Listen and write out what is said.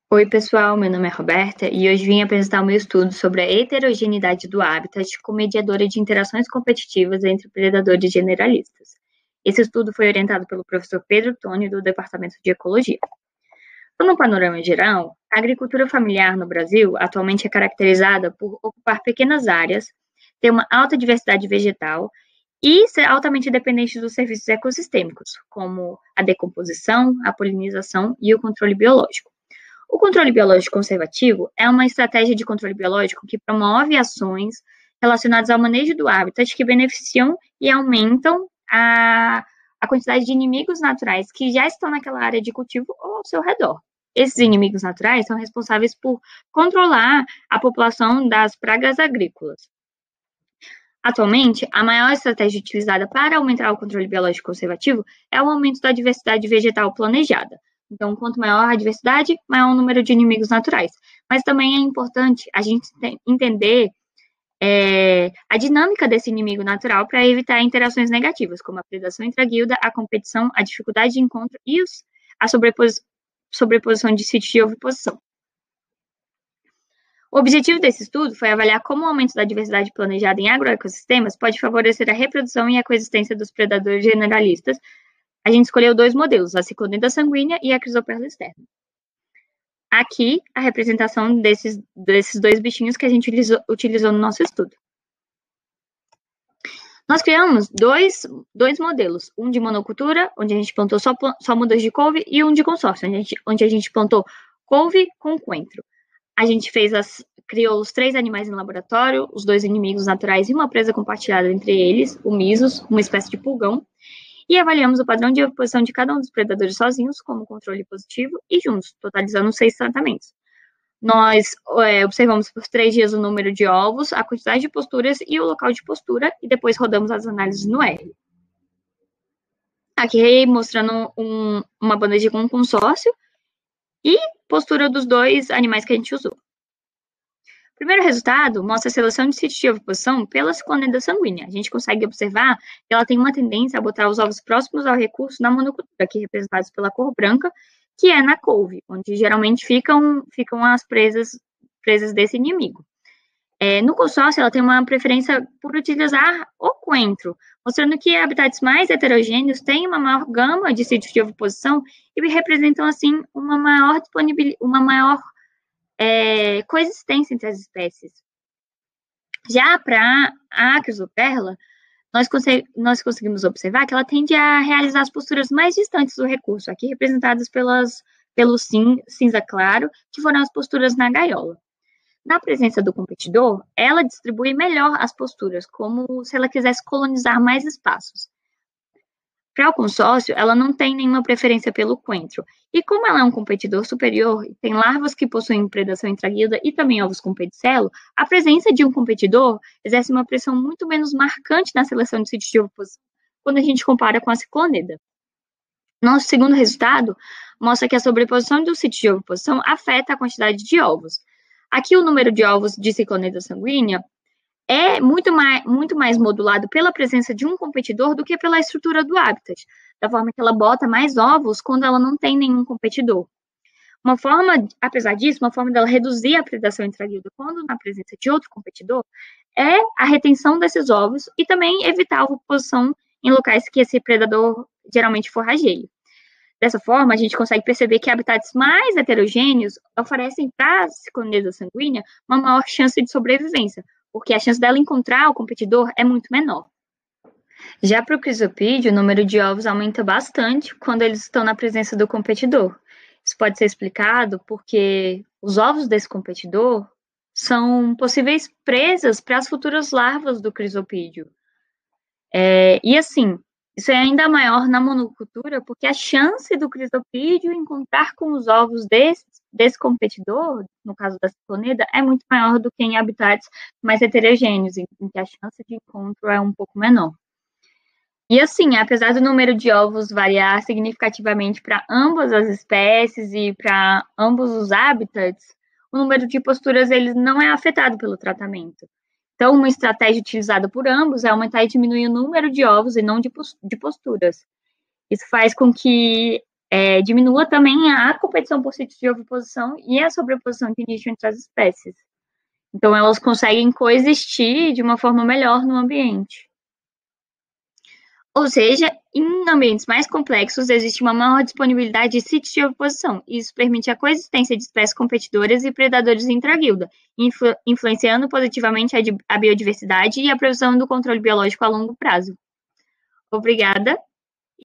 Oi, pessoal, meu nome é Roberta e hoje vim apresentar o meu estudo sobre a heterogeneidade do habitat como mediadora de interações competitivas entre predadores e generalistas. Esse estudo foi orientado pelo professor Pedro Toni, do Departamento de Ecologia. No panorama geral, a agricultura familiar no Brasil atualmente é caracterizada por ocupar pequenas áreas, ter uma alta diversidade vegetal e ser altamente dependente dos serviços ecossistêmicos, como a decomposição, a polinização e o controle biológico. O controle biológico conservativo é uma estratégia de controle biológico que promove ações relacionadas ao manejo do habitat que beneficiam e aumentam a quantidade de inimigos naturais que já estão naquela área de cultivo ou ao seu redor. Esses inimigos naturais são responsáveis por controlar a população das pragas agrícolas. Atualmente, a maior estratégia utilizada para aumentar o controle biológico conservativo é o aumento da diversidade vegetal planejada. Então, quanto maior a diversidade, maior o número de inimigos naturais. Mas também é importante a gente entender a dinâmica desse inimigo natural para evitar interações negativas, como a predação entre a guilda, a competição, a dificuldade de encontro e a sobreposição de sítios de oviposição. O objetivo desse estudo foi avaliar como o aumento da diversidade planejada em agroecossistemas pode favorecer a reprodução e a coexistência dos predadores generalistas. A gente escolheu dois modelos, a ciclonida sanguínea e a crisoperla externa. Aqui, a representação desses dois bichinhos que a gente utilizou no nosso estudo. Nós criamos dois modelos, um de monocultura, onde a gente plantou só mudas de couve, e um de consórcio, onde a gente plantou couve com coentro. A gente criou os 3 animais em laboratório, os 2 inimigos naturais e uma presa compartilhada entre eles, o Misos, uma espécie de pulgão, e avaliamos o padrão de oposição de cada um dos predadores sozinhos, como controle positivo, e juntos, totalizando 6 tratamentos. Nós observamos por 3 dias o número de ovos, a quantidade de posturas e o local de postura, e depois rodamos as análises no R. Aqui mostrando uma bandeja com um consórcio e postura dos 2 animais que a gente usou. O primeiro resultado mostra a seleção de sítios de oviposição pela ciclonida sanguínea. A gente consegue observar que ela tem uma tendência a botar os ovos próximos ao recurso na monocultura, aqui representados pela cor branca, que é na couve, onde geralmente ficam as presas desse inimigo. No consórcio, ela tem uma preferência por utilizar o coentro, mostrando que habitats mais heterogêneos têm uma maior gama de sítios de oviposição e representam, assim, uma maior coexistência entre as espécies. Já para a crisoperla, nós conseguimos observar que ela tende a realizar as posturas mais distantes do recurso, aqui representadas pelo cinza claro, que foram as posturas na gaiola. Na presença do competidor, ela distribui melhor as posturas, como se ela quisesse colonizar mais espaços. Para o consórcio, ela não tem nenhuma preferência pelo coentro. E como ela é um competidor superior e tem larvas que possuem predação intraguilda e também ovos com pedicelo, a presença de um competidor exerce uma pressão muito menos marcante na seleção de sítios de oviposição quando a gente compara com a ciclonida. Nosso segundo resultado mostra que a sobreposição dos sítios de oviposição afeta a quantidade de ovos. Aqui o número de ovos de ciclonida sanguínea é muito mais modulado pela presença de um competidor do que pela estrutura do habitat, da forma que ela bota mais ovos quando ela não tem nenhum competidor. Apesar disso, uma forma dela reduzir a predação intraguilda quando na presença de outro competidor é a retenção desses ovos e também evitar a oposição em locais que esse predador geralmente forrageia. Dessa forma, a gente consegue perceber que habitats mais heterogêneos oferecem para a ciclonida sanguínea uma maior chance de sobrevivência, porque a chance dela encontrar o competidor é muito menor. Já para o crisopídeo, o número de ovos aumenta bastante quando eles estão na presença do competidor. Isso pode ser explicado porque os ovos desse competidor são possíveis presas para as futuras larvas do crisopídeo. E assim, isso é ainda maior na monocultura, porque a chance do crisopídeo encontrar com os ovos desse competidor, no caso da ciclonida, é muito maior do que em habitats mais heterogêneos, em que a chance de encontro é um pouco menor. E assim, apesar do número de ovos variar significativamente para ambas as espécies e para ambos os habitats, o número de posturas ele não é afetado pelo tratamento. Então, uma estratégia utilizada por ambos é aumentar e diminuir o número de ovos e não de posturas. Isso faz com que diminua também a competição por sítios de oviposição e a sobreposição de nicho entre as espécies. Então, elas conseguem coexistir de uma forma melhor no ambiente. Ou seja, em ambientes mais complexos, existe uma maior disponibilidade de sítios de oposição. Isso permite a coexistência de espécies competidoras e predadores intra-guilda, influenciando positivamente a biodiversidade e a previsão do controle biológico a longo prazo. Obrigada.